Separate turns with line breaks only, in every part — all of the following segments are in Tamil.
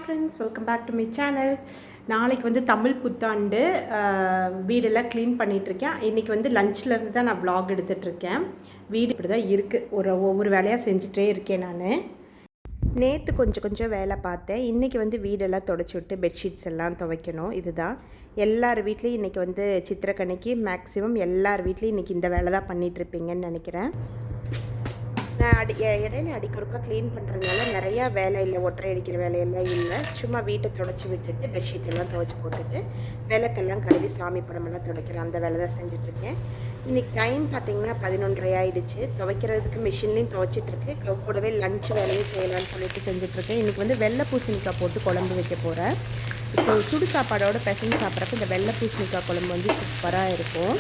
Friends, welcome back to my channel. நாளைக்கு வந்து தமிழ் புத்தாண்டு. வீடெல்லாம் க்ளீன் பண்ணிகிட்ருக்கேன். இன்றைக்கி வந்து லஞ்ச்லேருந்து தான் நான் vlog எடுத்துகிட்ருக்கேன். வீடு இப்படி தான் இருக்குது. ஒவ்வொரு வேலையாக செஞ்சுட்டே இருக்கேன் நான். நேற்று கொஞ்சம் வேலை பார்த்தேன். இன்றைக்கி வந்து வீடெல்லாம் தொடச்சி விட்டு பெட்ஷீட்ஸ் எல்லாம் துவைக்கணும். இதுதான் எல்லார் வீட்லேயும் இன்றைக்கி வந்து சித்திரக்கணிக்கு மேக்ஸிமம் எல்லார் வீட்லேயும் இன்றைக்கி இந்த வேலை தான் பண்ணிகிட்ருப்பீங்கன்னு நினைக்கிறேன். நான் இடையில அடிக்கொருக்கா க்ளீன் பண்ணுறதுனால நிறையா வேலை இல்லை, ஒற்றை அடிக்கிற வேலையெல்லாம் இல்லை. சும்மா வீட்டை துடைச்சி விட்டுட்டு பெட்ஷீட் எல்லாம் துவைச்சி போட்டுட்டு விளக்கெல்லாம் கழுவி சாமி படமெல்லாம் துடைக்கிறேன். அந்த வேலை தான் செஞ்சிட்ருக்கேன். இன்றைக்கி டைம் பார்த்திங்கன்னா 11:30 ஆகிடுச்சு. துவைக்கிறதுக்கு மிஷின்லேயும் துவைச்சிட்ருக்கு. கூடவே லஞ்ச் வேலையும் செய்யலான்னு சொல்லிட்டு செஞ்சிட்ருக்கேன். இன்றைக்கி வந்து வெள்ளை பூசணிக்காய் போட்டு குழம்பு வைக்க போகிறேன். இப்போ சுடு சாப்பாடோட பிசைஞ்சு சாப்பிட்றப்ப இந்த வெள்ளை பூசணிக்காய் குழம்பு வந்து சூப்பராக இருக்கும்.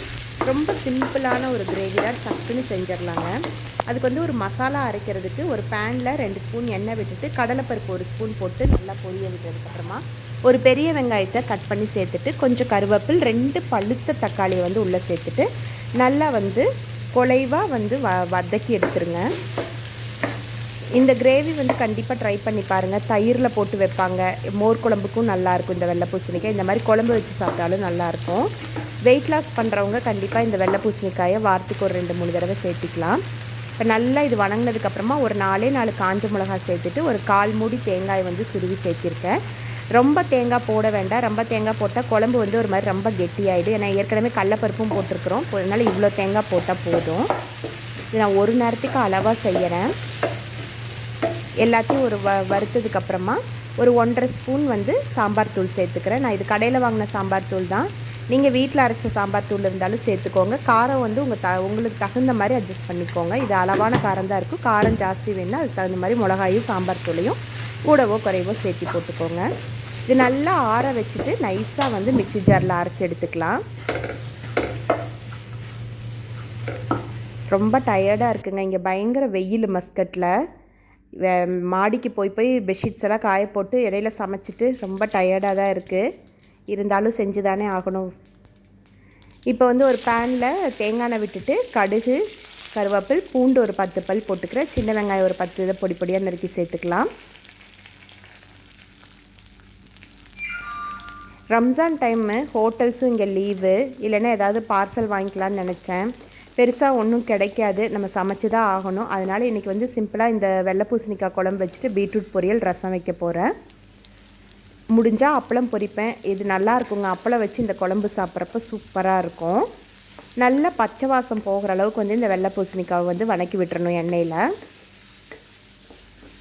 ரொம்ப சிம்பிளான ஒரு கிரேவி தான், டக்குன்னு செஞ்சிடலாங்க. அதுக்கு வந்து ஒரு மசாலா அரைக்கிறதுக்கு ஒரு பேனில் 2 ஸ்பூன் எண்ணெய் விட்டுட்டு கடலைப்பருப்பு 1 ஸ்பூன் போட்டு நல்லா பொரிய விட்டதுக்கப்புறமா ஒரு பெரிய வெங்காயத்தை கட் பண்ணி சேர்த்துட்டு கொஞ்சம் கருவேப்பில் 2 பழுத்த தக்காளியை வந்து உள்ளே சேர்த்துட்டு நல்லா வந்து குலைவாக வந்து வதக்கி எடுத்துருங்க. இந்த கிரேவி வந்து கண்டிப்பாக ட்ரை பண்ணி பாருங்கள். தயிரில் போட்டு வைப்பாங்க, மோர் குழம்புக்கும் நல்லாயிருக்கும். இந்த வெள்ளை பூசணிக்காய் இந்த மாதிரி குழம்பு வச்சு சாப்பிட்டாலும் நல்லாயிருக்கும். வெயிட் லாஸ் பண்ணுறவங்க கண்டிப்பாக இந்த வெள்ளை பூசணிக்காயை வாரத்துக்கு ஒரு 2-3 தடவை சேர்த்திக்கலாம். இப்போ நல்லா இது வணங்கினதுக்கப்புறமா ஒரு 4 காஞ்ச மிளகாய் சேர்த்துட்டு ஒரு 1/4 மூடி தேங்காய் வந்து சுருவி சேர்த்திருக்கேன். ரொம்ப தேங்காய் போட வேண்டாம். ரொம்ப தேங்காய் போட்டால் குழம்பு வந்து ஒரு மாதிரி ரொம்ப கெட்டியாகிடும். ஏன்னா ஏற்கனவே கடலைப்பருப்பும் போட்டிருக்கிறோம், அதனால் இவ்வளோ தேங்காய் போட்டால் போதும். இது நான் ஒரு நேரத்துக்கு அளவாக செய்கிறேன். எல்லாத்தையும் ஒரு வறுத்ததுக்கப்புறமா ஒரு 1.5 ஸ்பூன் வந்து சாம்பார் தூள் சேர்த்துக்கிறேன். நான் இது கடையில் வாங்கின சாம்பார் தூள் தான். நீங்கள் வீட்டில் அரைச்ச சாம்பார் தூள் இருந்தாலும் சேர்த்துக்கோங்க. காரம் வந்து உங்களுக்கு தகுந்த மாதிரி அட்ஜஸ்ட் பண்ணிக்கோங்க. இது அளவான காரம் தான் இருக்கும். காரம் ஜாஸ்தி வேணுன்னா அதுக்கு தகுந்த மாதிரி மிளகாயும் சாம்பார் தூளையும் கூடவோ குறைவோ சேர்த்து போட்டுக்கோங்க. இது நல்லா ஆற வச்சுட்டு நைஸாக வந்து மிக்ஸி ஜாரில் அரைச்சி எடுத்துக்கலாம். ரொம்ப டயர்டாக இருக்குங்க. இங்கே பயங்கர வெயில் மஸ்கட்டில். மாடிக்கு போய் பெட்ஷீட்ஸ் எல்லாம் காய போட்டு இடையில சமைச்சிட்டு ரொம்ப டயர்டாக தான் இருக்குது. இருந்தாலும் செஞ்சு தானே ஆகணும். இப்போ வந்து ஒரு பேனில் தேங்காய் எண்ணெய் விட்டுட்டு கடுகு, கருவேப்பில், பூண்டு ஒரு 10 பல் போட்டுக்கிறேன். சின்ன வெங்காயம் ஒரு 10 இதை பொடியாக நறுக்கி சேர்த்துக்கலாம். ரம்ஜான் டைமு ஹோட்டல்ஸும் இங்கே லீவு. இல்லைன்னா ஏதாவது பார்சல் வாங்கிக்கலான்னு நினச்சேன். பெருசாக ஒன்றும் கிடைக்காது, நம்ம சமைச்சு தான் ஆகணும். அதனால் இன்றைக்கி வந்து சிம்பிளாக இந்த வெள்ளை பூசணிக்காய் குழம்பு வச்சுட்டு பீட்ரூட் பொரியல், ரசம் வைக்க போகிறேன். முடிஞ்சால் அப்பளம் பொரிப்பேன். இது நல்லா இருக்குங்க. அப்பளம் வச்சு இந்த குழம்பு சாப்பிட்றப்ப சூப்பராக இருக்கும். நல்லா பச்சை வாசம் போகிற அளவுக்கு வந்து இந்த வெள்ளை பூசணிக்காவை வந்து வதக்கி விட்டுறணும் எண்ணெயில்.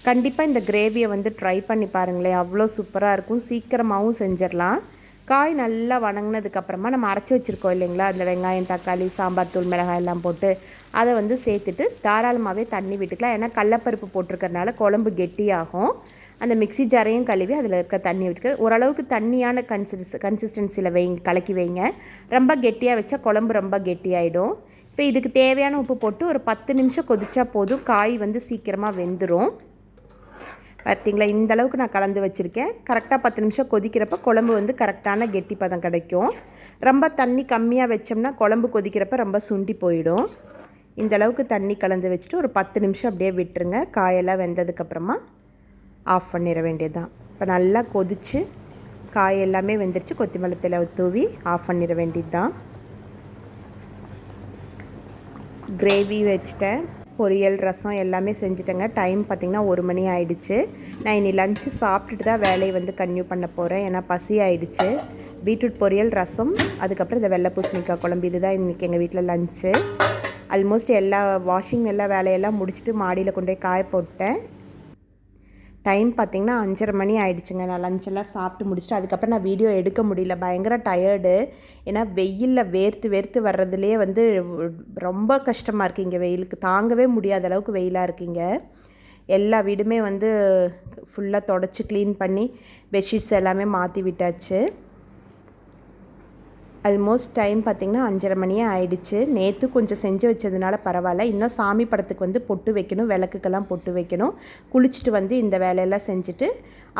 கண்டிப்பாக இந்த கிரேவியை வந்து ட்ரை பண்ணி பாருங்களேன், அவ்வளோ சூப்பராக இருக்கும். சீக்கிரமாகவும் செஞ்சிடலாம். காய் நல்லா வணங்கினதுக்கப்புறமா நம்ம அரைச்சி வச்சுருக்கோம் இல்லைங்களா, அந்த வெங்காயம், தக்காளி, சாம்பார் தூள், மிளகாய் எல்லாம் போட்டு அதை வந்து சேர்த்துட்டு தாராளமாகவே தண்ணி விட்டுக்கலாம். ஏன்னா கடலைப்பருப்பு போட்டிருக்கறனால குழம்பு கெட்டியாகும். அந்த மிக்ஸி ஜாரையும் கழுவி அதில் இருக்க தண்ணி விட்டுக்க ஓரளவுக்கு தண்ணியான கன்சிஸ்டன்சியில் கலக்கி வைங்க. ரொம்ப கெட்டியாக வச்சா குழம்பு ரொம்ப கெட்டியாயிடும். இப்போ இதுக்கு தேவையான உப்பு போட்டு ஒரு 10 நிமிஷம் கொதிச்சா போதும். காய் வந்து சீக்கிரமாக வெந்துடும். பார்த்தீங்களா, இந்த அளவுக்கு நான் கலந்து வச்சுருக்கேன். கரெக்டாக 10 நிமிஷம் கொதிக்கிறப்ப குழம்பு வந்து கரெக்டான கெட்டி பதம் கிடைக்கும். ரொம்ப தண்ணி கம்மியாக வச்சோம்னா குழம்பு கொதிக்கிறப்ப ரொம்ப சுண்டி போயிடும். இந்த அளவுக்கு தண்ணி கலந்து வச்சுட்டு ஒரு 10 நிமிஷம் அப்படியே விட்டுருங்க. காயெல்லாம் வெந்ததுக்கப்புறமா ஆஃப் பண்ணிட வேண்டியது தான். இப்போ நல்லா கொதித்து காய் எல்லாமே வெந்துருச்சு. கொத்தமல்லி தழை தூவி ஆஃப் பண்ணிட வேண்டியது தான். கிரேவி வச்சுட்டேன், பொரியல், ரசம் எல்லாமே செஞ்சுட்டேங்க. டைம் பார்த்திங்கன்னா 1 மணி ஆகிடுச்சு. நான் இனி லஞ்சு சாப்பிட்டுட்டு தான் வேலையை வந்து கன்டினியூ பண்ண போகிறேன். ஏன்னா பசி ஆகிடுச்சு. பீட்ரூட் பொரியல், ரசம், அதுக்கப்புறம் இந்த வெள்ளை பூசணிக்காய் குழம்பு, இதுதான் இன்றைக்கி எங்கள் வீட்டில் லஞ்சு. ஆல்மோஸ்ட் எல்லா வேலையெல்லாம் முடிச்சுட்டு மாடியில் கொண்டு போய் காய போட்டேன். டைம் பார்த்திங்கன்னா 5:30 மணி ஆகிடுச்சுங்க. நான் லஞ்செல்லாம் சாப்பிட்டு முடிச்சுட்டு அதுக்கப்புறம் நான் வீடியோ எடுக்க முடியல, பயங்கர டயர்டு. ஏன்னா வெயிலில் வேர்த்து வர்றதுலேயே வந்து ரொம்ப கஷ்டமாக இருக்குது. இங்கே வெயிலுக்கு தாங்கவே முடியாத அளவுக்கு வெயிலாக இருக்குங்க. எல்லா வீடுமே வந்து ஃபுல்லாக தொடச்சி க்ளீன் பண்ணி பெட்ஷீட்ஸ் எல்லாமே மாற்றி விட்டாச்சு. ஆல்மோஸ்ட் டைம் பார்த்திங்கன்னா 5:30 மணியே ஆகிடுச்சு. நேற்று கொஞ்சம் செஞ்சு வச்சதுனால பரவாயில்ல. இன்னும் சாமி படத்துக்கு வந்து பொட்டு வைக்கணும், விளக்குக்கெல்லாம் பொட்டு வைக்கணும். குளிச்சுட்டு வந்து இந்த வேலையெல்லாம் செஞ்சுட்டு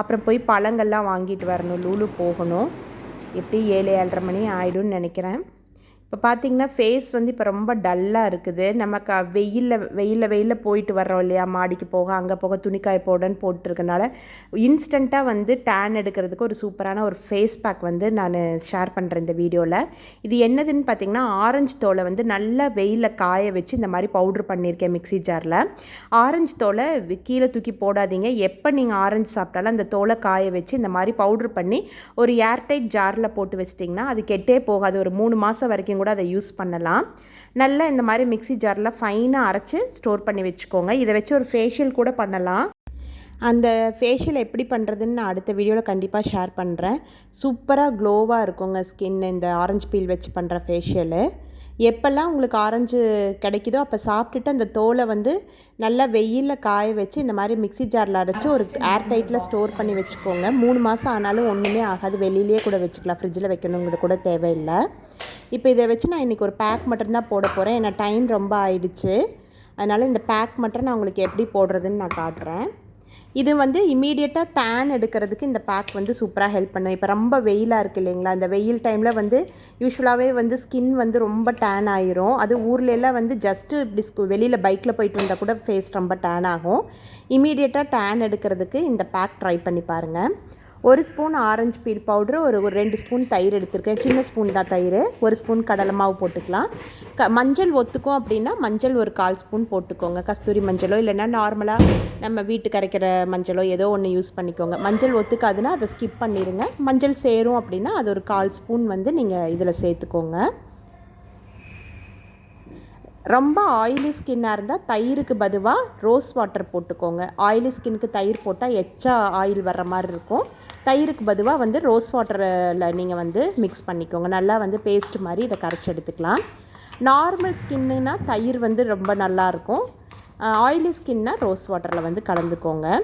அப்புறம் போய் பழங்கள்லாம் வாங்கிட்டு வரணும். லூலு போகணும். எப்படி 7-7:30 மணி ஆகிடும்னு நினைக்கிறேன். இப்போ இப்போ பார்த்திங்கன்னா ஃபேஸ் வந்து இப்போ ரொம்ப டல்லாக இருக்குது. நமக்கு வெயிலில் போயிட்டு வர்றோம் இல்லையா, மாடிக்கு போக அங்கே போக துணிக்காய போடன்னு போட்டுருக்கனால இன்ஸ்டண்ட்டாக வந்து டேன் எடுக்கிறதுக்கு ஒரு சூப்பரான ஒரு ஃபேஸ் பேக் வந்து நான் ஷேர் பண்ணுறேன் இந்த வீடியோவில். இது என்னதுன்னு பார்த்திங்கன்னா, ஆரஞ்சு தோலை வந்து நல்லா வெயிலில் காய வச்சு இந்த மாதிரி பவுட்ரு பண்ணியிருக்கேன் மிக்ஸி ஜாரில். ஆரஞ்சு தோலை கீழே தூக்கி போடாதீங்க. எப்போ நீங்கள் ஆரஞ்சு சாப்பிட்டாலும் அந்த தோலை காய வச்சு இந்த மாதிரி பவுட்ரு பண்ணி ஒரு ஏர்டைட் ஜாரில் போட்டு வச்சிட்டிங்கன்னா அது கெட்டே போகாது. ஒரு 3 மாதம் வரைக்கும் கூட அதை யூஸ் பண்ணலாம். நல்லா இந்த மாதிரி மிக்ஸி ஜாரில் ஃபைனாக அரைச்சி ஸ்டோர் பண்ணி வச்சுக்கோங்க. இதை வச்சு ஒரு ஃபேஷியல் கூட பண்ணலாம். அந்த ஃபேஷியல் எப்படி பண்ணுறதுன்னு நான் அடுத்த வீடியோவில் கண்டிப்பாக ஷேர் பண்ணுறேன். சூப்பராக க்ளோவாக இருக்குங்க ஸ்கின் இந்த ஆரஞ்சு பீல் வச்சு பண்ணுற ஃபேஷியலு. எப்போல்லாம் உங்களுக்கு ஆரஞ்சு கிடைக்குதோ அப்போ சாப்பிட்டுட்டு அந்த தோலை வந்து நல்லா வெயிலில் காய வச்சு இந்த மாதிரி மிக்ஸி ஜாரில் அரைச்சி ஒரு ஏர்டைட்டில் ஸ்டோர் பண்ணி வச்சுக்கோங்க. 3 மாதம் ஆனாலும் ஒன்றுமே ஆகாது. வெளியிலே கூட வச்சுக்கலாம், ஃப்ரிட்ஜில் வைக்கணுங்கிற கூட தேவையில்லை. இப்போ இதை வச்சு நான் இன்றைக்கி ஒரு பேக் மட்டும்தான் போட போகிறேன். ஏன்னா டைம் ரொம்ப ஆயிடுச்சு. அதனால் இந்த பேக் மட்டும் நான் உங்களுக்கு எப்படி போடுறதுன்னு நான் காட்டுறேன். இது வந்து இமீடியட்டாக டேன் எடுக்கிறதுக்கு இந்த பேக் வந்து சூப்பராக ஹெல்ப் பண்ணும். இப்போ ரொம்ப வெயிலாக இருக்குது இல்லைங்களா, இந்த வெயில் டைமில் வந்து யூஸ்வலாகவே வந்து ஸ்கின் வந்து ரொம்ப டேன் ஆயிரும். அது ஊர்லெலாம் வந்து ஜஸ்ட்டு இப்படி வெளியில் பைக்கில் போயிட்டு வந்தால் கூட ஃபேஸ் ரொம்ப டேன் ஆகும். இமீடியட்டாக டேன் எடுக்கிறதுக்கு இந்த பேக் ட்ரை பண்ணி பாருங்கள். 1 ஸ்பூன் ஆரஞ்சு பீல் பவுட்ரு, ஒரு 2 ஸ்பூன் தயிர் எடுத்துருக்கேன். சின்ன ஸ்பூன் தான் தயிர். 1 ஸ்பூன் கடலை மாவு போட்டுக்கலாம். மஞ்சள் ஒத்துக்கும் அப்படின்னா மஞ்சள் ஒரு 1/4 ஸ்பூன் போட்டுக்கோங்க. கஸ்தூரி மஞ்சளோ இல்லைன்னா நார்மலாக நம்ம வீட்டுக்கு அரைக்கிற மஞ்சளோ ஏதோ ஒன்று யூஸ் பண்ணிக்கோங்க. மஞ்சள் ஒத்துக்காதுன்னா அதை ஸ்கிப் பண்ணிடுங்க. மஞ்சள் சேரும் அப்படின்னா அது ஒரு 1/4 ஸ்பூன் வந்து நீங்கள் இதில் சேர்த்துக்கோங்க. ரொம்ப ஆயிலி ஸ்கின்னாக இருந்தால் தயிருக்கு பதுவாக ரோஸ் வாட்டர் போட்டுக்கோங்க. ஆயிலி ஸ்கின்னுக்கு தயிர் போட்டால் எச்சா ஆயில் வர்ற மாதிரி இருக்கும். தயிருக்கு பதுவாக வந்து ரோஸ் வாட்டரில் நீங்கள் வந்து மிக்ஸ் பண்ணிக்கோங்க. நல்லா வந்து பேஸ்ட் மாதிரி இதை கரைச்சி எடுத்துக்கலாம். நார்மல் ஸ்கின்னுனா தயிர் வந்து ரொம்ப நல்லாயிருக்கும். ஆயிலி ஸ்கின்னா ரோஸ் வாட்டரில் வந்து கலந்துக்கோங்க.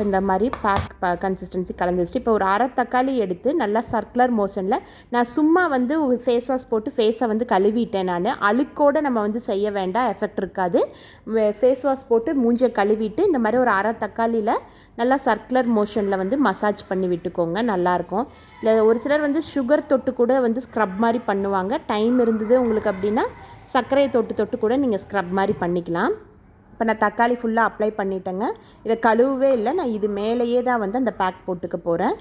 இந்த மாதிரி பேக் கன்சிஸ்டன்சி கலந்து வச்சுட்டு இப்போ ஒரு அரை தக்காளி எடுத்து நல்லா சர்க்குலர் மோஷனில் நான் சும்மா வந்து ஃபேஸ் வாஷ் போட்டு ஃபேஸை வந்து கழுவிட்டேன். நான் அழுக்கோடு நம்ம வந்து செய்ய வேண்டாம், எஃபெக்ட் இருக்காது. ஃபேஸ் வாஷ் போட்டு மூஞ்சியை கழுவிட்டு இந்த மாதிரி ஒரு அரை தக்காளியில் நல்லா சர்க்குலர் மோஷனில் வந்து மசாஜ் பண்ணி விட்டுக்கோங்க. நல்லாயிருக்கும். இல்லை ஒரு சிலர் வந்து சுகர் தொட்டு கூட வந்து ஸ்க்ரப் மாதிரி பண்ணுவாங்க. டைம் இருந்தது உங்களுக்கு அப்படின்னா சர்க்கரையை தொட்டு கூட நீங்கள் ஸ்க்ரப் மாதிரி பண்ணிக்கலாம். இப்போ நான் தக்காளி ஃபுல்லாக அப்ளை பண்ணிட்டேங்க. இதை கழுவவே இல்லை, நான் இது மேலேயே தான் வந்து அந்த பேக் போட்டுக்க போகிறேன்.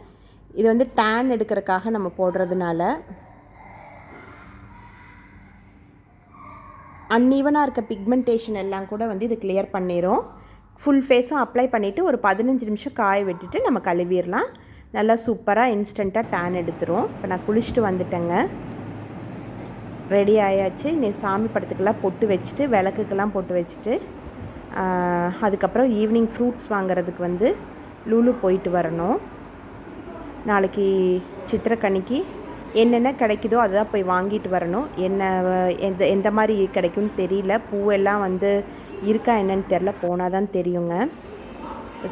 இது வந்து டேன் எடுக்கிறதுக்காக நம்ம போடுறதுனால அன்ஈவனாக இருக்க பிக்மெண்டேஷன் எல்லாம் கூட வந்து இது கிளியர் பண்ணிடும். ஃபுல் ஃபேஸும் அப்ளை பண்ணிவிட்டு ஒரு 15 நிமிஷம் காய விட்டுட்டு நம்ம கழுவிடலாம். நல்லா சூப்பராக இன்ஸ்டண்ட்டாக டேன் எடுத்துரும். இப்போ நான் குளிச்சுட்டு வந்துட்டேங்க. ரெடி ஆயாச்சு. நீ சாமி படத்துக்கெல்லாம் பொட்டு வச்சுட்டு விளக்குக்கெல்லாம் பொட்டு வச்சுட்டு அதுக்கப்புறம் ஈவினிங் ஃப்ரூட்ஸ் வாங்குறதுக்கு வந்து லூலு போயிட்டு வரணும். நாளைக்கு சித்திரக்கனிக்கு என்னென்ன கிடைக்குதோ அதுதான் போய் வாங்கிட்டு வரணும். எந்த மாதிரி கிடைக்கும்னு தெரியல. பூவெல்லாம் வந்து இருக்கா என்னன்னு தெரில, போனால் தான் தெரியுங்க.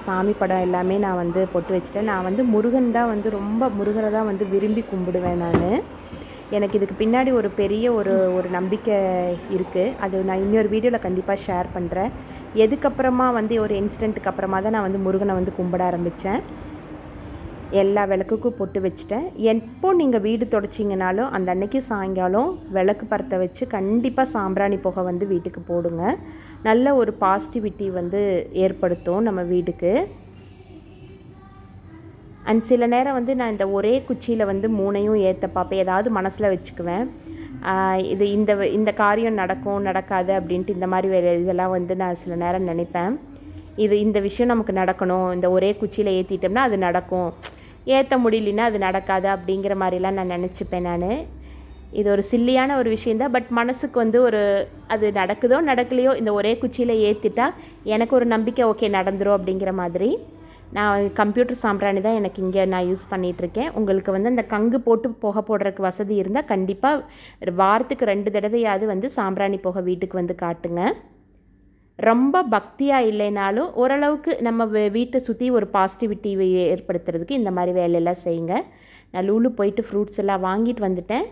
சாமி படம் எல்லாமே நான் வந்து பொட்டு வச்சுட்டேன். நான் வந்து முருகன் தான் வந்து ரொம்ப முருகரை தான் வந்து விரும்பி கும்பிடுவேன் நான். எனக்கு இதுக்கு பின்னாடி ஒரு பெரிய ஒரு நம்பிக்கை இருக்குது. அது நான் இன்னொரு வீடியோவில் கண்டிப்பாக ஷேர் பண்ணுறேன். எதுக்கப்புறமா வந்து ஒரு இன்சிடெண்ட்டுக்கு அப்புறமா தான் நான் வந்து முருகனை வந்து கும்பிட ஆரம்பித்தேன். எல்லா விளக்குக்கும் பொட்டு வச்சுட்டேன். எப்போ நீங்கள் வீடு தொடச்சிங்கனாலும் அந்த அன்னைக்கு சாயங்காலம் விளக்கு பற்ற வச்சு கண்டிப்பாக சாம்பிராணி புகை வந்து வீட்டுக்கு போடுங்க. நல்ல ஒரு பாசிட்டிவிட்டி வந்து ஏற்படுத்தும் நம்ம வீட்டுக்கு. அண்ட் சில நேரம் வந்து நான் இந்த ஒரே குச்சியில் வந்து 3ஐயும் ஏற்ற பார்ப்பேன். ஏதாவது மனசில் வச்சுக்குவேன். இது இந்த காரியம் நடக்கும் நடக்காது அப்படின்ட்டு இந்த மாதிரி இதெல்லாம் வந்து நான் சில நேரம் நினைப்பேன். இந்த விஷயம் நமக்கு நடக்கணும், இந்த ஒரே குச்சியில் ஏற்றிட்டோம்னா அது நடக்கும், ஏற்ற முடியலன்னா அது நடக்காது அப்படிங்கிற மாதிரிலாம் நான் நினச்சிப்பேன். இது ஒரு சில்லியான ஒரு விஷயந்தான். பட் மனசுக்கு வந்து அது நடக்குதோ நடக்கலையோ இந்த ஒரே குச்சியில் ஏற்றிட்டா எனக்கு ஒரு நம்பிக்கை, ஓகே நடந்துரும் அப்படிங்கிற மாதிரி. நான் கம்ப்யூட்டர் சாம்பிராணி தான் எனக்கு இங்கே நான் யூஸ் பண்ணிகிட்ருக்கேன். உங்களுக்கு வந்து அந்த கங்கு போட்டு புகை போடுறதுக்கு வசதி இருந்தால் கண்டிப்பாக வாரத்துக்கு 2 தடவையாவது வந்து சாம்பிராணி புகை வீட்டுக்கு வந்து காட்டுங்க. ரொம்ப பக்தியாக இல்லைனாலும் ஓரளவுக்கு நம்ம வீட்டை சுற்றி ஒரு பாசிட்டிவிட்டி ஏற்படுத்துறதுக்கு இந்த மாதிரி வேலையெல்லாம் செய்யுங்க. நான் லூலு போயிட்டு ஃப்ரூட்ஸ் எல்லாம் வாங்கிட்டு வந்துட்டேன்.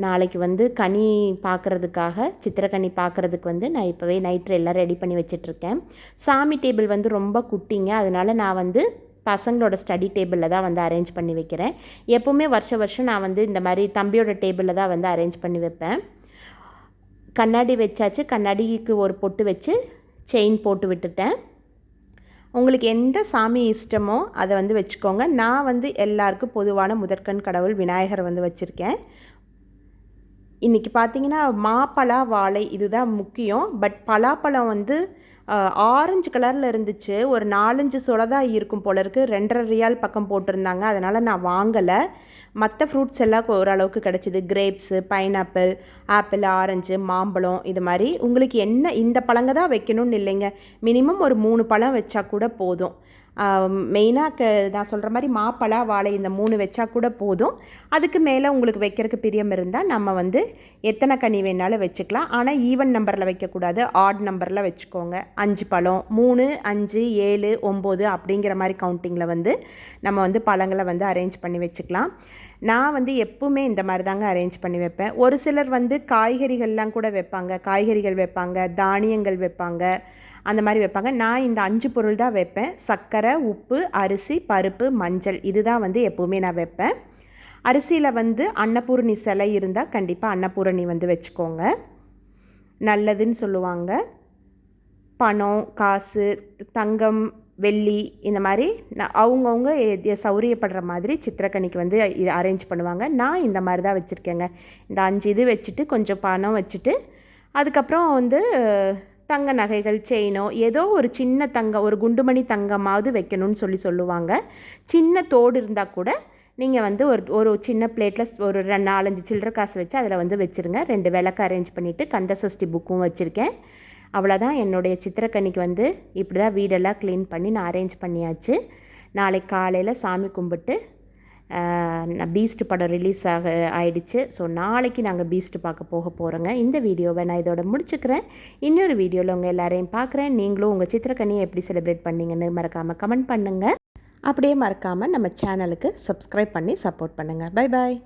நாளைக்கு வந்து கனி பார்க்குறதுக்காக சித்திரக்கனி பார்க்குறதுக்கு வந்து நான் இப்போவே நைட்டு எல்லாம் ரெடி பண்ணி வச்சிட்ருக்கேன். சாமி டேபிள் வந்து ரொம்ப குட்டிங்க, அதனால் நான் வந்து பசங்களோட ஸ்டடி டேபிளில் தான் வந்து அரேஞ்ச் பண்ணி வைக்கிறேன். எப்போவுமே வருஷம் நான் வந்து இந்த மாதிரி தம்பியோட டேபிளில் தான் வந்து அரேஞ்ச் பண்ணி வைப்பேன். கண்ணாடி வச்சாச்சு. கண்ணாடிக்கு ஒரு பொட்டு வச்சு செயின் போட்டு விட்டுட்டேன். உங்களுக்கு எந்த சாமி இஷ்டமோ அதை வந்து வச்சுக்கோங்க. நான் வந்து எல்லாருக்கும் பொதுவான முதற்கண் கடவுள் விநாயகரை வந்து வச்சுருக்கேன். இன்றைக்கி பார்த்திங்கன்னா மாப்பழா வாழை இதுதான் முக்கியம். பட் பலாப்பழம் வந்து ஆரஞ்சு கலரில் இருந்துச்சு. ஒரு 4-5 சொலை தான் இருக்கும் போல இருக்குது. 2.5 ரியால் பக்கம் போட்டிருந்தாங்க. அதனால் நான் வாங்கலை. மற்ற ஃப்ரூட்ஸ் எல்லாம் ஓரளவுக்கு கிடச்சிது. கிரேப்ஸு, பைனாப்பிள், ஆப்பிள், ஆரஞ்சு, மாம்பழம் இது மாதிரி. உங்களுக்கு என்ன இந்த பழங்க தான் வைக்கணும்னு இல்லைங்க. மினிமம் ஒரு 3 பழம் வச்சா கூட போதும். மெயினாக நான் சொல்கிற மாதிரி மாப்பழா வாழை இந்த 3 வச்சா கூட போதும். அதுக்கு மேலே உங்களுக்கு வைக்கிறதுக்கு பிரியம் இருந்தால் நம்ம வந்து எத்தனை கனி வேணாலும் வச்சுக்கலாம். ஆனால் ஈவன் நம்பரில் வைக்கக்கூடாது, ஆட் நம்பரில் வச்சுக்கோங்க. 5 பழம், 3, 5, 7, 9 அப்படிங்கிற மாதிரி கவுண்டிங்கில் வந்து நம்ம வந்து பழங்களை வந்து அரேஞ்ச் பண்ணி வச்சுக்கலாம். நான் வந்து எப்பவுமே இந்த மாதிரி தாங்க அரேஞ்ச் பண்ணி வைப்பேன். ஒரு சிலர் வந்து காய்கறிகள்லாம் கூட வைப்பாங்க. காய்கறிகள் வைப்பாங்க, தானியங்கள் வைப்பாங்க, அந்த மாதிரி வைப்பாங்க. நான் இந்த 5 பொருள் தான் வைப்பேன். சர்க்கரை, உப்பு, அரிசி, பருப்பு, மஞ்சள் இதுதான் வந்து எப்போவுமே நான் வைப்பேன். அரிசியில் வந்து அன்னபூரணி சிலை இருந்தால் கண்டிப்பாக அன்னபூரணி வந்து வச்சுக்கோங்க, நல்லதுன்னு சொல்லுவாங்க. பணம், காசு, தங்கம், வெள்ளி இந்த மாதிரி அவங்கவுங்க சௌரியப்படுற மாதிரி சித்திரக்கனிக்கு வந்து அரேஞ்ச் பண்ணுவாங்க. நான் இந்த மாதிரி தான் வச்சுருக்கேங்க. இந்த 5 இது வச்சுட்டு கொஞ்சம் பணம் வச்சுட்டு அதுக்கப்புறம் வந்து தங்க நகைகள், செயினோ ஏதோ ஒரு சின்ன தங்கம், ஒரு குண்டுமணி தங்கமாவது வைக்கணும்னு சொல்லுவாங்க. சின்ன தோடு இருந்தால் கூட நீங்கள் வந்து ஒரு சின்ன பிளேட்டில் ஒரு 4-5 சில்லற காசு வச்சு அதில் வந்து வச்சுருங்க. 2 விளக்கு அரேஞ்ச் பண்ணிவிட்டு கந்த சஷ்டி புக்கும் வச்சுருக்கேன். அவ்வளோதான். என்னுடைய சித்திரக்கனிக்கு வந்து இப்படி தான் வீடெல்லாம் க்ளீன் பண்ணி நான் அரேஞ்ச் பண்ணியாச்சு. நாளைக்கு காலையில் சாமி கும்பிட்டு பீஸ்ட் படம் ரிலீஸ் ஆகிடுச்சு. ஸோ நாளைக்கு நாங்கள் பீஸ்ட் பார்க்க போகிறோங்க. இந்த வீடியோவை நான் இதோட முடிச்சுக்கிறேன். இன்னொரு வீடியோவில் உங்கள் எல்லாரையும் பார்க்குறேன். நீங்களும் உங்கள் சித்திரக்கனியை எப்படி செலிப்ரேட் பண்ணிங்கன்னு மறக்காமல் கமெண்ட் பண்ணுங்கள். அப்படியே மறக்காமல் நம்ம சேனலுக்கு சப்ஸ்கிரைப் பண்ணி சப்போர்ட் பண்ணுங்கள். Bye bye.